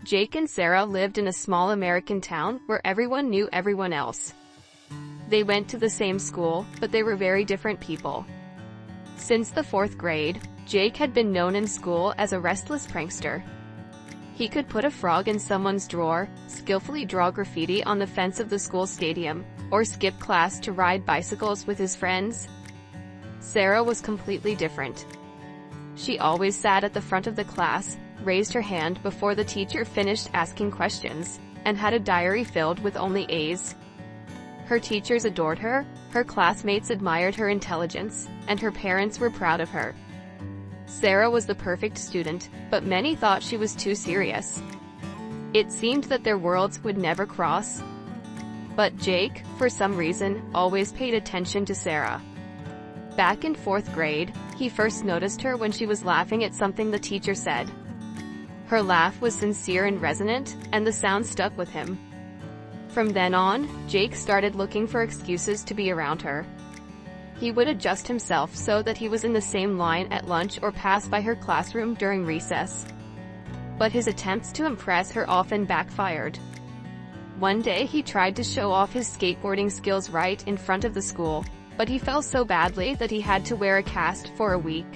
Jake and Sarah lived in a small American town where everyone knew everyone else. They went to the same school, but they were very different people. Since the 4th grade, Jake had been known in school as a restless prankster. He could put a frog in someone's drawer, skillfully draw graffiti on the fence of the school stadium, or skip class to ride bicycles with his friends. Sarah was completely different. She always sat at the front of the class, raised her hand before the teacher finished asking questions, and had a diary filled with only A's. Her teachers adored her, her classmates admired her intelligence, and her parents were proud of her. Sarah was the perfect student, but many thought she was too serious. It seemed that their worlds would never cross. But Jake, for some reason, always paid attention to Sarah. Back in 4th grade, he first noticed her when she was laughing at something the teacher said. Her laugh was sincere and resonant, and the sound stuck with him. From then on, Jake started looking for excuses to be around her. He would adjust himself so that he was in the same line at lunch or pass by her classroom during recess. But his attempts to impress her often backfired. One day he tried to show off his skateboarding skills right in front of the school, but he fell so badly that he had to wear a cast for a week.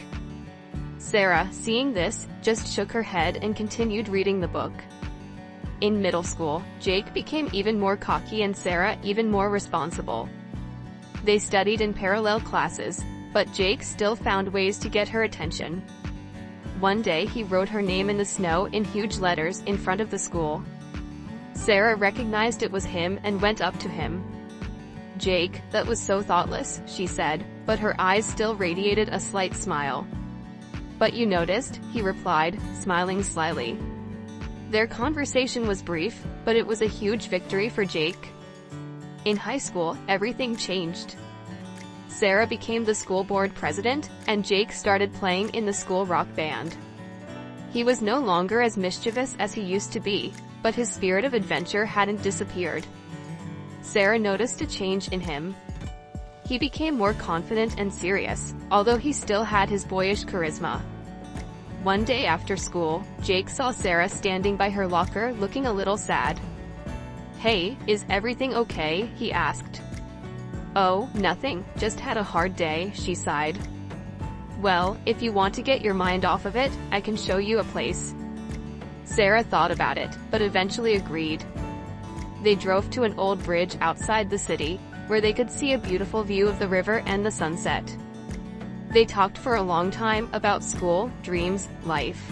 Sarah, seeing this, just shook her head and continued reading the book. In middle school, Jake became even more cocky and Sarah even more responsible. They studied in parallel classes, but Jake still found ways to get her attention. One day he wrote her name in the snow in huge letters in front of the school. Sarah recognized it was him and went up to him. "Jake, that was so thoughtless," she said, but her eyes still radiated a slight smile. "But you noticed," he replied, smiling slyly. Their conversation was brief, but it was a huge victory for Jake. In high school, everything changed. Sarah became the school board president, and Jake started playing in the school rock band. He was no longer as mischievous as he used to be, but his spirit of adventure hadn't disappeared. Sarah noticed a change in him. He became more confident and serious, although he still had his boyish charisma. One day after school, Jake saw Sarah standing by her locker looking a little sad. "Hey, is everything okay?" he asked. "Oh, nothing, just had a hard day," she sighed. "Well, if you want to get your mind off of it, I can show you a place." Sarah thought about it, but eventually agreed. They drove to an old bridge outside the city, where they could see a beautiful view of the river and the sunset. They talked for a long time about school, dreams, life.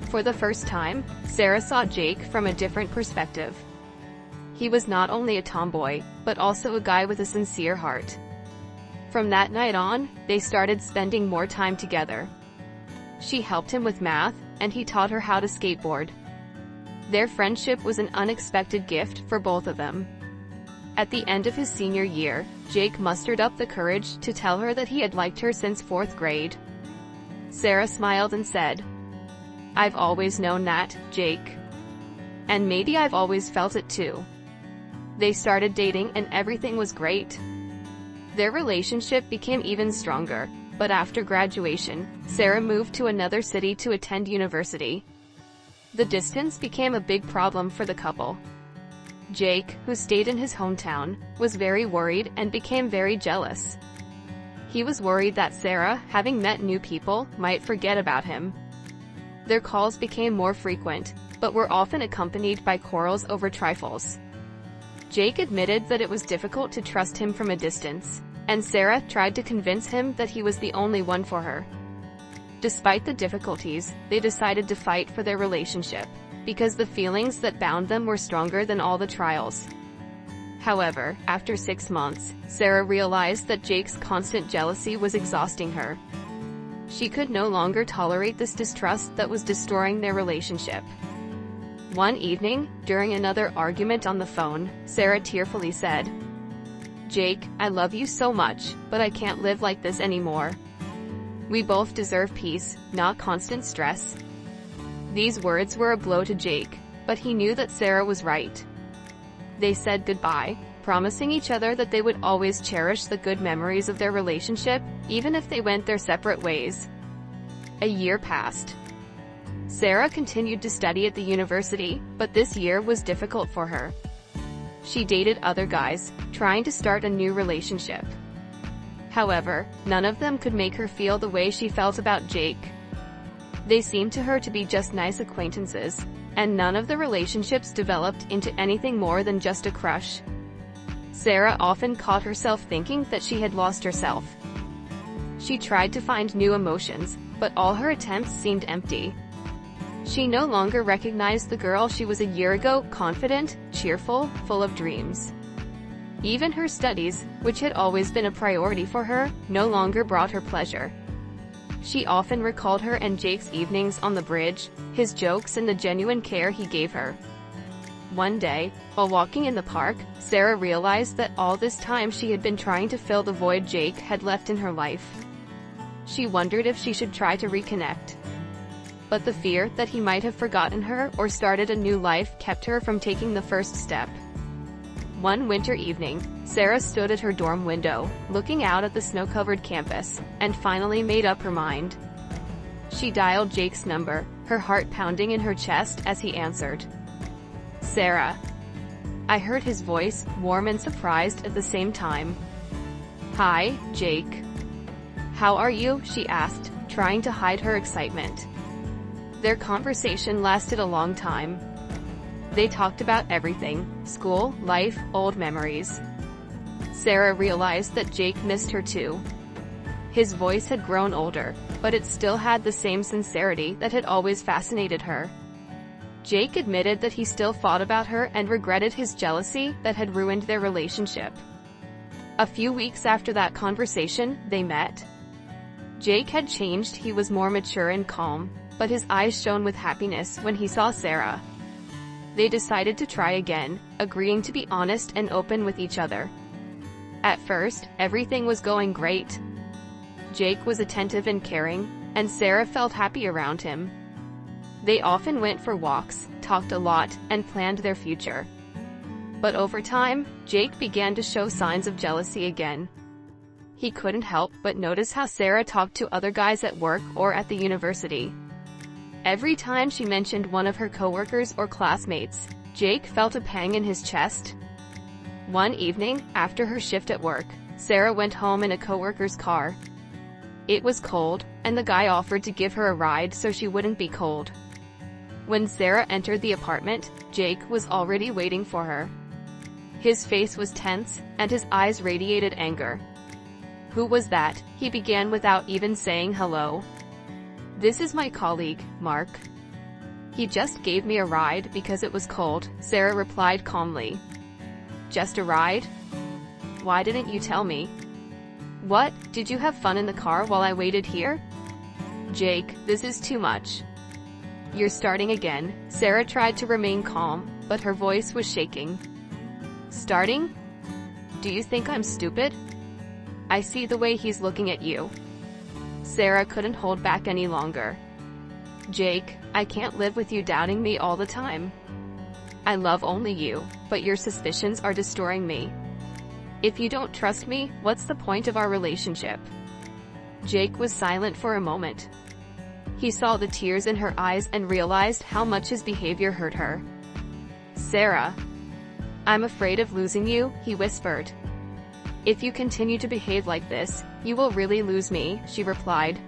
For the first time, Sarah saw Jake from a different perspective. He was not only a tomboy, but also a guy with a sincere heart. From that night on, they started spending more time together. She helped him with math, and he taught her how to skateboard. Their friendship was an unexpected gift for both of them. At the end of his senior year, Jake mustered up the courage to tell her that he had liked her since 4th grade. Sarah smiled and said, "I've always known that, Jake. And maybe I've always felt it too." They started dating and everything was great. Their relationship became even stronger, but after graduation, Sarah moved to another city to attend university. The distance became a big problem for the couple. Jake, who stayed in his hometown, was very worried and became very jealous. He was worried that Sarah, having met new people, might forget about him. Their calls became more frequent, but were often accompanied by quarrels over trifles. Jake admitted that it was difficult to trust him from a distance, and Sarah tried to convince him that he was the only one for her. Despite the difficulties, they decided to fight for their relationship, because the feelings that bound them were stronger than all the trials. However, after 6 months, Sarah realized that Jake's constant jealousy was exhausting her. She could no longer tolerate this distrust that was destroying their relationship. One evening, during another argument on the phone, Sarah tearfully said, "Jake, I love you so much, but I can't live like this anymore. We both deserve peace, not constant stress." These words were a blow to Jake, but he knew that Sarah was right. They said goodbye, promising each other that they would always cherish the good memories of their relationship, even if they went their separate ways. A year passed. Sarah continued to study at the university, but this year was difficult for her. She dated other guys, trying to start a new relationship. However, none of them could make her feel the way she felt about Jake. They seemed to her to be just nice acquaintances, and none of the relationships developed into anything more than just a crush. Sarah often caught herself thinking that she had lost herself. She tried to find new emotions, but all her attempts seemed empty. She no longer recognized the girl she was a year ago, confident, cheerful, full of dreams. Even her studies, which had always been a priority for her, no longer brought her pleasure. She often recalled her and Jake's evenings on the bridge, his jokes and the genuine care he gave her. One day, while walking in the park, Sarah realized that all this time she had been trying to fill the void Jake had left in her life. She wondered if she should try to reconnect. But the fear that he might have forgotten her or started a new life kept her from taking the first step. One winter evening, Sarah stood at her dorm window, looking out at the snow-covered campus, and finally made up her mind. She dialed Jake's number, her heart pounding in her chest as he answered. "Sarah." I heard his voice, warm and surprised at the same time. "Hi, Jake. How are you?" she asked, trying to hide her excitement. Their conversation lasted a long time. They talked about everything: school, life, old memories. Sarah realized that Jake missed her too. His voice had grown older, but it still had the same sincerity that had always fascinated her. Jake admitted that he still thought about her and regretted his jealousy that had ruined their relationship. A few weeks after that conversation, they met. Jake had changed, he was more mature and calm, but his eyes shone with happiness when he saw Sarah. They decided to try again, agreeing to be honest and open with each other. At first, everything was going great. Jake was attentive and caring, and Sarah felt happy around him. They often went for walks, talked a lot, and planned their future. But over time, Jake began to show signs of jealousy again. He couldn't help but notice how Sarah talked to other guys at work or at the university. Every time she mentioned one of her coworkers or classmates, Jake felt a pang in his chest. One evening, after her shift at work, Sarah went home in a coworker's car. It was cold, and the guy offered to give her a ride so she wouldn't be cold. When Sarah entered the apartment, Jake was already waiting for her. His face was tense, and his eyes radiated anger. "Who was that?" he began without even saying hello. "This is my colleague, Mark. He just gave me a ride because it was cold," Sarah replied calmly. "Just a ride? Why didn't you tell me? What, did you have fun in the car while I waited here?" "Jake, this is too much." "You're starting again." Sarah tried to remain calm, but her voice was shaking. "Starting? Do you think I'm stupid? I see the way he's looking at you." Sarah couldn't hold back any longer. "Jake, I can't live with you doubting me all the time. I love only you, but your suspicions are destroying me. If you don't trust me, what's the point of our relationship?" Jake was silent for a moment. He saw the tears in her eyes and realized how much his behavior hurt her. "Sarah, I'm afraid of losing you," he whispered. "If you continue to behave like this, you will really lose me," she replied.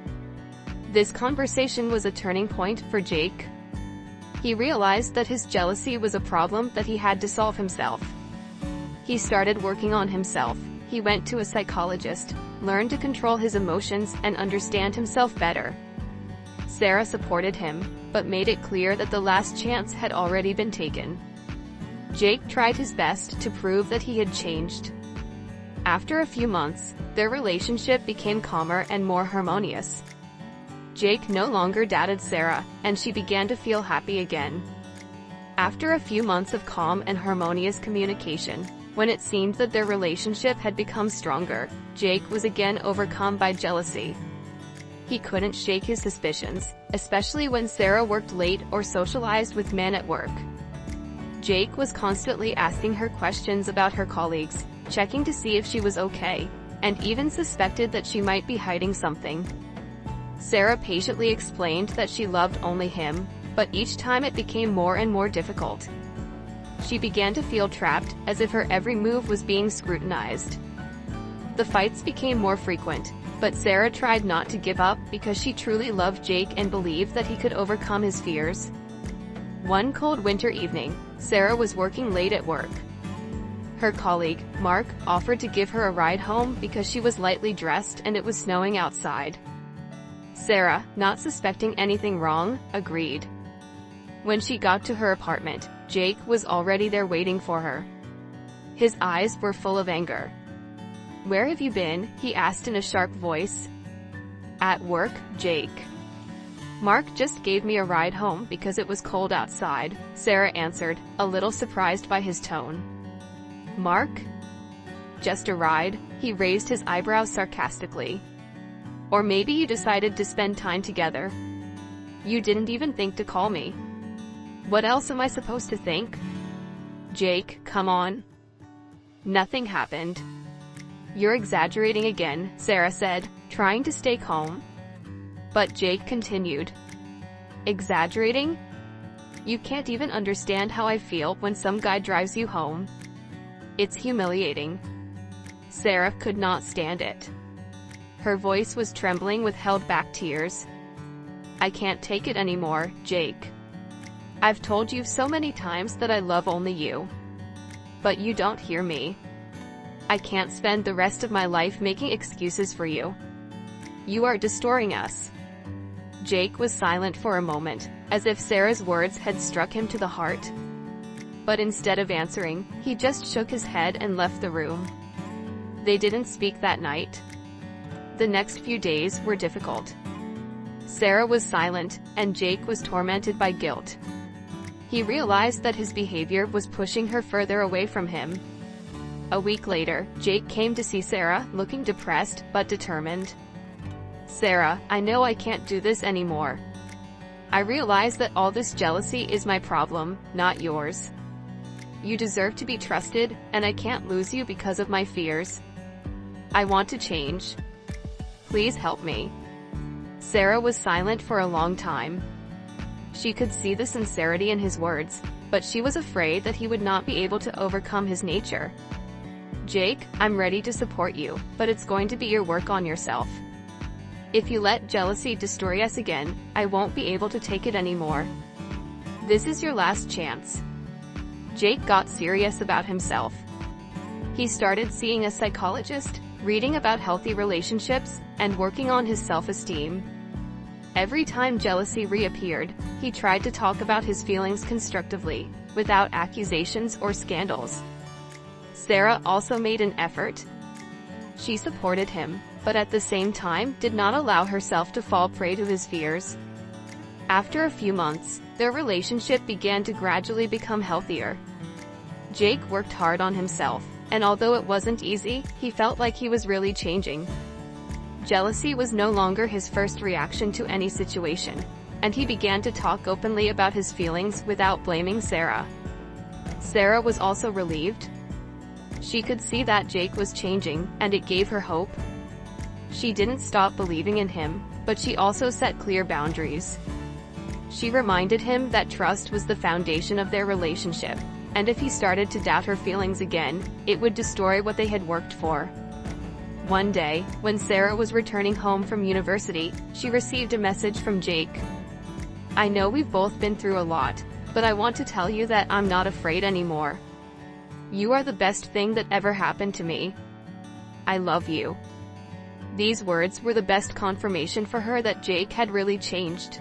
This conversation was a turning point for Jake. He realized that his jealousy was a problem that he had to solve himself. He started working on himself. He went to a psychologist, learned to control his emotions and understand himself better. Sarah supported him, but made it clear that the last chance had already been taken. Jake tried his best to prove that he had changed. After a few months, their relationship became calmer and more harmonious. Jake no longer doubted Sarah, and she began to feel happy again. After a few months of calm and harmonious communication, when it seemed that their relationship had become stronger, Jake was again overcome by jealousy. He couldn't shake his suspicions, especially when Sarah worked late or socialized with men at work. Jake was constantly asking her questions about her colleagues, checking to see if she was okay, and even suspected that she might be hiding something. Sarah patiently explained that she loved only him, but each time it became more and more difficult. She began to feel trapped, as if her every move was being scrutinized. The fights became more frequent, but Sarah tried not to give up because she truly loved Jake and believed that he could overcome his fears. One cold winter evening, Sarah was working late at work. Her colleague, Mark, offered to give her a ride home because she was lightly dressed and it was snowing outside. Sarah, not suspecting anything wrong, agreed. When she got to her apartment, Jake was already there waiting for her. His eyes were full of anger. "Where have you been?" he asked in a sharp voice. "At work, Jake." "Mark just gave me a ride home because it was cold outside," Sarah answered, a little surprised by his tone. "Mark? Just a ride?" He raised his eyebrows sarcastically. "Or maybe you decided to spend time together. You didn't even think to call me. What else am I supposed to think?" "Jake, come on. Nothing happened." "You're exaggerating again," Sarah said, trying to stay calm. But Jake continued. "Exaggerating? You can't even understand how I feel when some guy drives you home. It's humiliating." Sarah could not stand it. Her voice was trembling with held-back tears. "I can't take it anymore, Jake. I've told you so many times that I love only you. But you don't hear me. I can't spend the rest of my life making excuses for you. You are destroying us." Jake was silent for a moment, as if Sarah's words had struck him to the heart. But instead of answering, he just shook his head and left the room. They didn't speak that night. The next few days were difficult. Sarah was silent, and Jake was tormented by guilt. He realized that his behavior was pushing her further away from him. A week later, Jake came to see Sarah, looking depressed but determined. "Sarah, I know I can't do this anymore. I realize that all this jealousy is my problem, not yours. You deserve to be trusted, and I can't lose you because of my fears. I want to change. Please help me." Sarah was silent for a long time. She could see the sincerity in his words, but she was afraid that he would not be able to overcome his nature. "Jake, I'm ready to support you, but it's going to be your work on yourself. If you let jealousy destroy us again, I won't be able to take it anymore. This is your last chance." Jake got serious about himself. He started seeing a psychologist, reading about healthy relationships, and working on his self-esteem. Every time jealousy reappeared, he tried to talk about his feelings constructively, without accusations or scandals. Sarah also made an effort. She supported him, but at the same time did not allow herself to fall prey to his fears. After a few months, their relationship began to gradually become healthier. Jake worked hard on himself, and although it wasn't easy, he felt like he was really changing. Jealousy was no longer his first reaction to any situation, and he began to talk openly about his feelings without blaming Sarah. Sarah was also relieved. She could see that Jake was changing, and it gave her hope. She didn't stop believing in him, but she also set clear boundaries. She reminded him that trust was the foundation of their relationship, and if he started to doubt her feelings again, it would destroy what they had worked for. One day, when Sarah was returning home from university, she received a message from Jake. "I know we've both been through a lot, but I want to tell you that I'm not afraid anymore. You are the best thing that ever happened to me. I love you." These words were the best confirmation for her that Jake had really changed.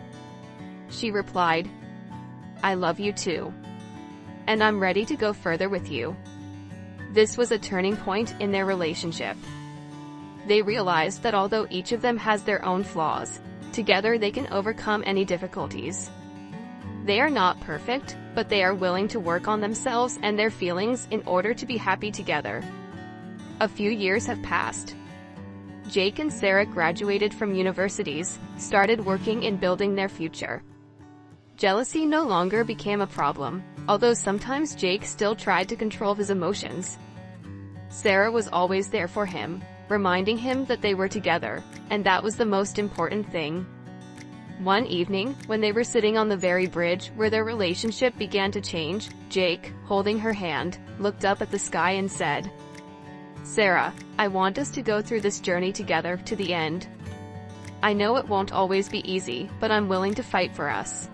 She replied, "I love you too. And I'm ready to go further with you." This was a turning point in their relationship. They realized that although each of them has their own flaws, together they can overcome any difficulties. They are not perfect, but they are willing to work on themselves and their feelings in order to be happy together. A few years have passed. Jake and Sarah graduated from universities, started working in building their future. Jealousy no longer became a problem, although sometimes Jake still tried to control his emotions. Sarah was always there for him, reminding him that they were together, and that was the most important thing. One evening, when they were sitting on the very bridge where their relationship began to change, Jake, holding her hand, looked up at the sky and said, "Sarah, I want us to go through this journey together to the end. I know it won't always be easy, but I'm willing to fight for us."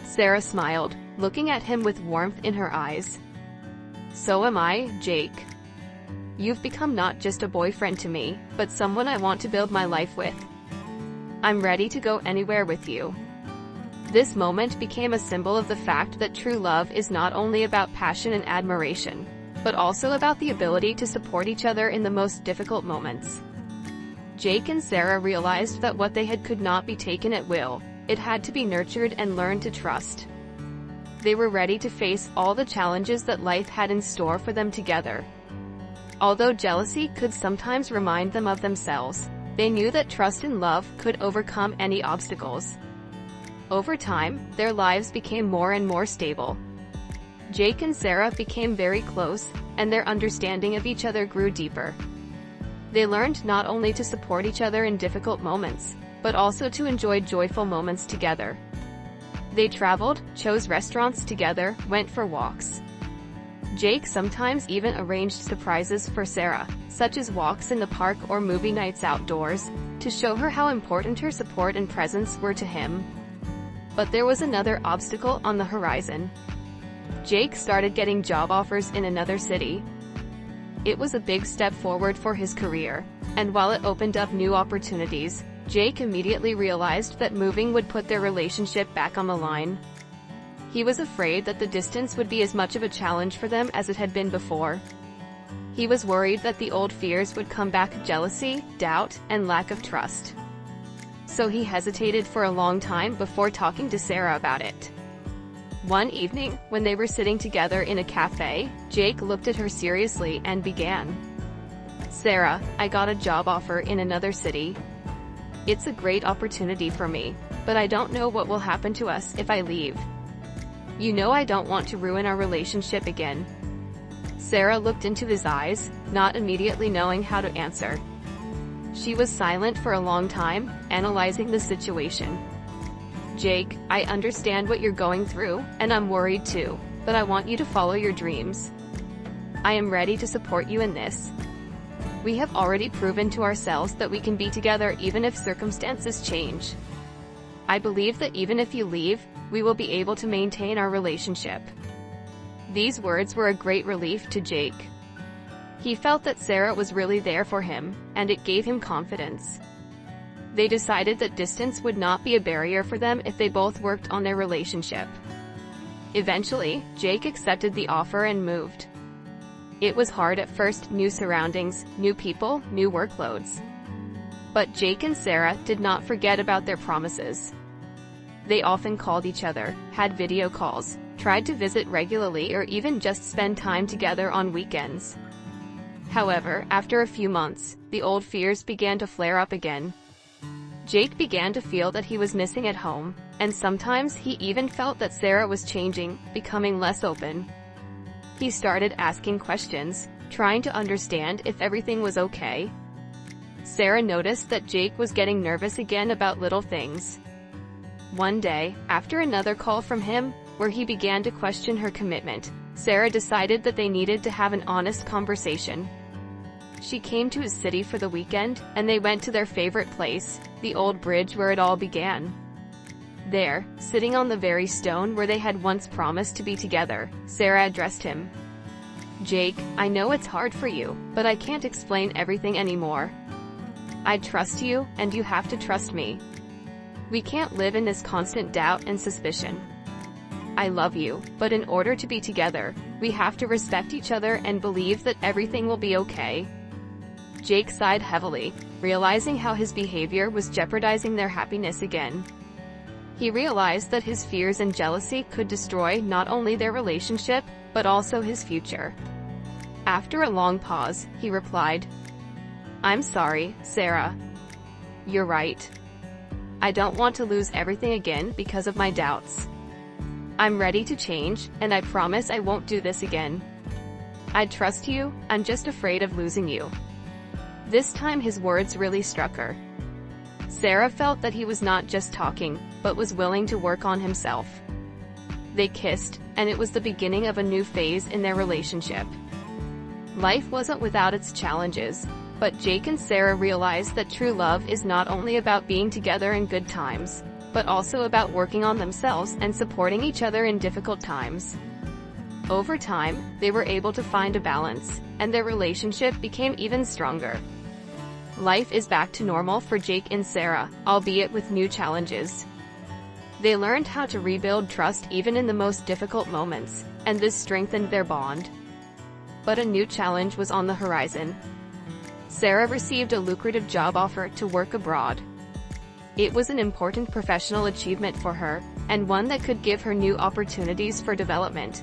Sarah smiled, looking at him with warmth in her eyes. "So am I, Jake. You've become not just a boyfriend to me, but someone I want to build my life with. I'm ready to go anywhere with you." This moment became a symbol of the fact that true love is not only about passion and admiration, but also about the ability to support each other in the most difficult moments. Jake and Sarah realized that what they had could not be taken at will. It had to be nurtured and learned to trust. They were ready to face all the challenges that life had in store for them together. Although jealousy could sometimes remind them of themselves, they knew that trust and love could overcome any obstacles. Over time, their lives became more and more stable. Jake and Sarah became very close, and their understanding of each other grew deeper. They learned not only to support each other in difficult moments, but also to enjoy joyful moments together. They traveled, chose restaurants together, went for walks. Jake sometimes even arranged surprises for Sarah, such as walks in the park or movie nights outdoors, to show her how important her support and presence were to him. But there was another obstacle on the horizon. Jake started getting job offers in another city. It was a big step forward for his career, and while it opened up new opportunities, Jake immediately realized that moving would put their relationship back on the line. He was afraid that the distance would be as much of a challenge for them as it had been before. He was worried that the old fears would come back: jealousy, doubt, and lack of trust. So he hesitated for a long time before talking to Sarah about it. One evening, when they were sitting together in a cafe, Jake looked at her seriously and began, "Sarah, I got a job offer in another city. It's a great opportunity for me, but I don't know what will happen to us if I leave. You know I don't want to ruin our relationship again." Sarah looked into his eyes, not immediately knowing how to answer. She was silent for a long time, analyzing the situation. "Jake, I understand what you're going through, and I'm worried too, but I want you to follow your dreams. I am ready to support you in this. We have already proven to ourselves that we can be together even if circumstances change. I believe that even if you leave, we will be able to maintain our relationship." These words were a great relief to Jake. He felt that Sarah was really there for him, and it gave him confidence. They decided that distance would not be a barrier for them if they both worked on their relationship. Eventually, Jake accepted the offer and moved. It was hard at first: new surroundings, new people, new workloads. But Jake and Sarah did not forget about their promises. They often called each other, had video calls, tried to visit regularly, or even just spend time together on weekends. However, after a few months, the old fears began to flare up again. Jake began to feel that he was missing at home, and sometimes he even felt that Sarah was changing, becoming less open. He started asking questions, trying to understand if everything was okay. Sarah noticed that Jake was getting nervous again about little things. One day, after another call from him, where he began to question her commitment, Sarah decided that they needed to have an honest conversation. She came to his city for the weekend, and they went to their favorite place, the old bridge where it all began. There, sitting on the very stone where they had once promised to be together, Sarah addressed him. "Jake, I know it's hard for you, but I can't explain everything anymore. I trust you, and you have to trust me. We can't live in this constant doubt and suspicion. I love you, but in order to be together, we have to respect each other and believe that everything will be okay." Jake sighed heavily, realizing how his behavior was jeopardizing their happiness again. He realized that his fears and jealousy could destroy not only their relationship, but also his future. After a long pause, he replied, "I'm sorry, Sarah. You're right. I don't want to lose everything again because of my doubts. I'm ready to change, and I promise I won't do this again. I trust you, I'm just afraid of losing you." This time his words really struck her. Sarah felt that he was not just talking, but was willing to work on himself. They kissed, and it was the beginning of a new phase in their relationship. Life wasn't without its challenges, but Jake and Sarah realized that true love is not only about being together in good times, but also about working on themselves and supporting each other in difficult times. Over time, they were able to find a balance, and their relationship became even stronger. Life is back to normal for Jake and Sarah, albeit with new challenges. They learned how to rebuild trust even in the most difficult moments, and this strengthened their bond. But a new challenge was on the horizon. Sarah received a lucrative job offer to work abroad. It was an important professional achievement for her, and one that could give her new opportunities for development.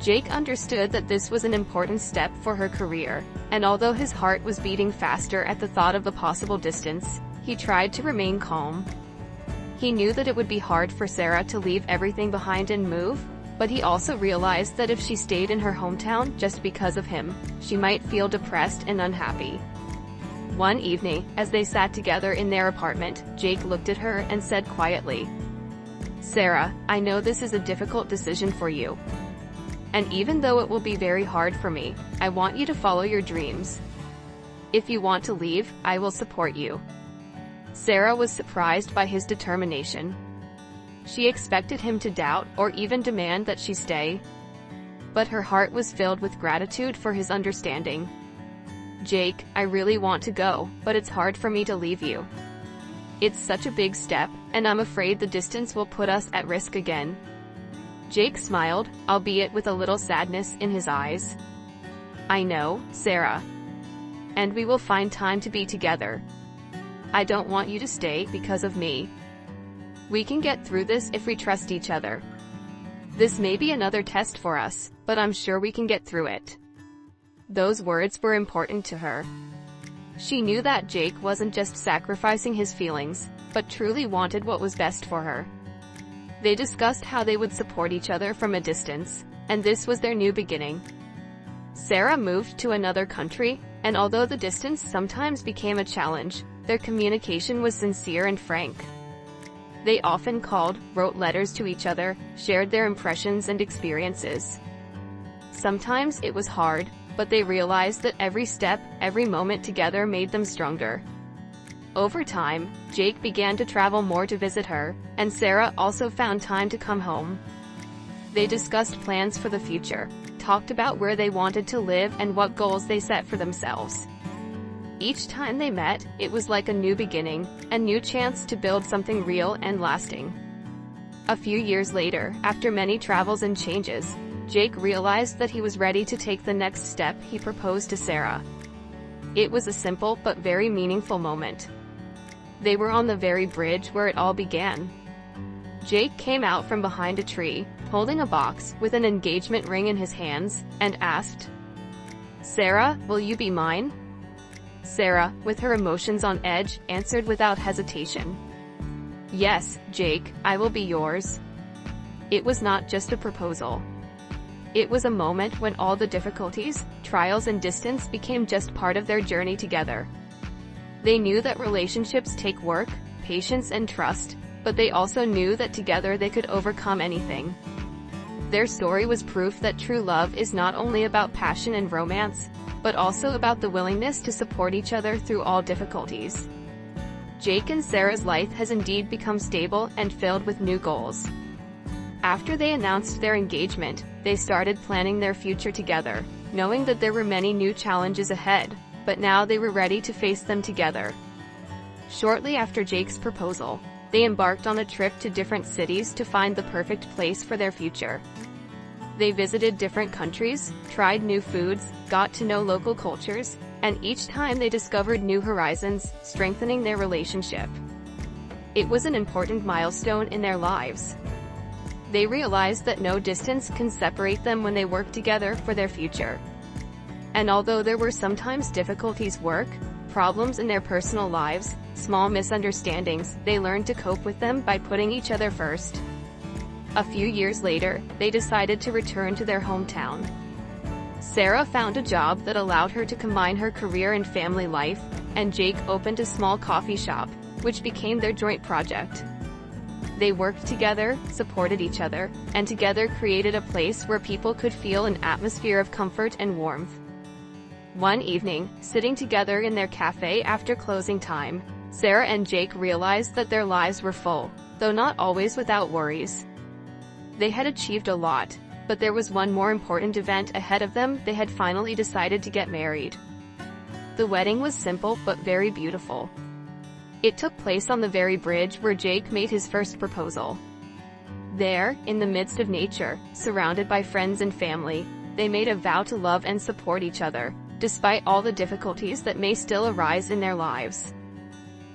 Jake understood that this was an important step for her career, and although his heart was beating faster at the thought of the possible distance, he tried to remain calm. He knew that it would be hard for Sarah to leave everything behind and move, but he also realized that if she stayed in her hometown just because of him, she might feel depressed and unhappy. One evening, as they sat together in their apartment, Jake looked at her and said quietly, "Sarah, I know this is a difficult decision for you. And even though it will be very hard for me, I want you to follow your dreams. If you want to leave, I will support you." Sarah was surprised by his determination. She expected him to doubt or even demand that she stay. But her heart was filled with gratitude for his understanding. "Jake, I really want to go, but it's hard for me to leave you. It's such a big step, and I'm afraid the distance will put us at risk again." Jake smiled, albeit with a little sadness in his eyes. "I know, Sarah. And we will find time to be together. I don't want you to stay because of me. We can get through this if we trust each other. This may be another test for us, but I'm sure we can get through it." Those words were important to her. She knew that Jake wasn't just sacrificing his feelings, but truly wanted what was best for her. They discussed how they would support each other from a distance, and this was their new beginning. Sarah moved to another country, and although the distance sometimes became a challenge, their communication was sincere and frank. They often called, wrote letters to each other, shared their impressions and experiences. Sometimes it was hard, but they realized that every step, every moment together made them stronger. Over time, Jake began to travel more to visit her, and Sarah also found time to come home. They discussed plans for the future, talked about where they wanted to live and what goals they set for themselves. Each time they met, it was like a new beginning, a new chance to build something real and lasting. A few years later, after many travels and changes, Jake realized that he was ready to take the next step. He proposed to Sarah. It was a simple but very meaningful moment. They were on the very bridge where it all began. Jake came out from behind a tree, holding a box with an engagement ring in his hands, and asked, "Sarah, will you be mine?" Sarah, with her emotions on edge, answered without hesitation, "Yes, Jake, I will be yours." It was not just a proposal. It was a moment when all the difficulties, trials and distance became just part of their journey together. They knew that relationships take work, patience and trust, but they also knew that together they could overcome anything. Their story was proof that true love is not only about passion and romance, but also about the willingness to support each other through all difficulties. Jake and Sarah's life has indeed become stable and filled with new goals. After they announced their engagement, they started planning their future together, knowing that there were many new challenges ahead, but now they were ready to face them together. Shortly after Jake's proposal, they embarked on a trip to different cities to find the perfect place for their future. They visited different countries, tried new foods, got to know local cultures, and each time they discovered new horizons, strengthening their relationship. It was an important milestone in their lives. They realized that no distance can separate them when they work together for their future. And although there were sometimes difficulties, problems in their personal lives, small misunderstandings, they learned to cope with them by putting each other first. A few years later, they decided to return to their hometown. Sarah found a job that allowed her to combine her career and family life, and Jake opened a small coffee shop, which became their joint project. They worked together, supported each other, and together created a place where people could feel an atmosphere of comfort and warmth. One evening, sitting together in their cafe after closing time, Sarah and Jake realized that their lives were full, though not always without worries. They had achieved a lot, but there was one more important event ahead of them. They had finally decided to get married. The wedding was simple but very beautiful. It took place on the very bridge where Jake made his first proposal. There, in the midst of nature, surrounded by friends and family, they made a vow to love and support each other, despite all the difficulties that may still arise in their lives.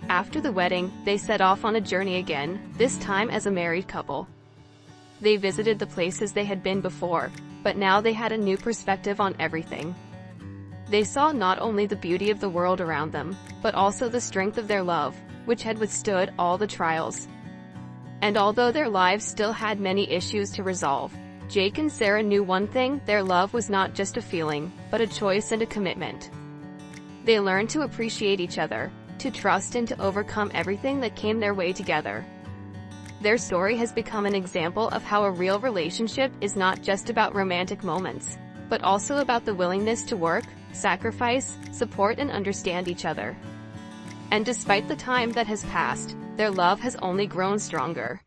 After the wedding, they set off on a journey again, this time as a married couple. They visited the places they had been before, but now they had a new perspective on everything. They saw not only the beauty of the world around them, but also the strength of their love, which had withstood all the trials. And although their lives still had many issues to resolve, Jake and Sarah knew one thing: their love was not just a feeling, but a choice and a commitment. They learned to appreciate each other, to trust and to overcome everything that came their way together. Their story has become an example of how a real relationship is not just about romantic moments, but also about the willingness to work, sacrifice, support and understand each other. And despite the time that has passed, their love has only grown stronger.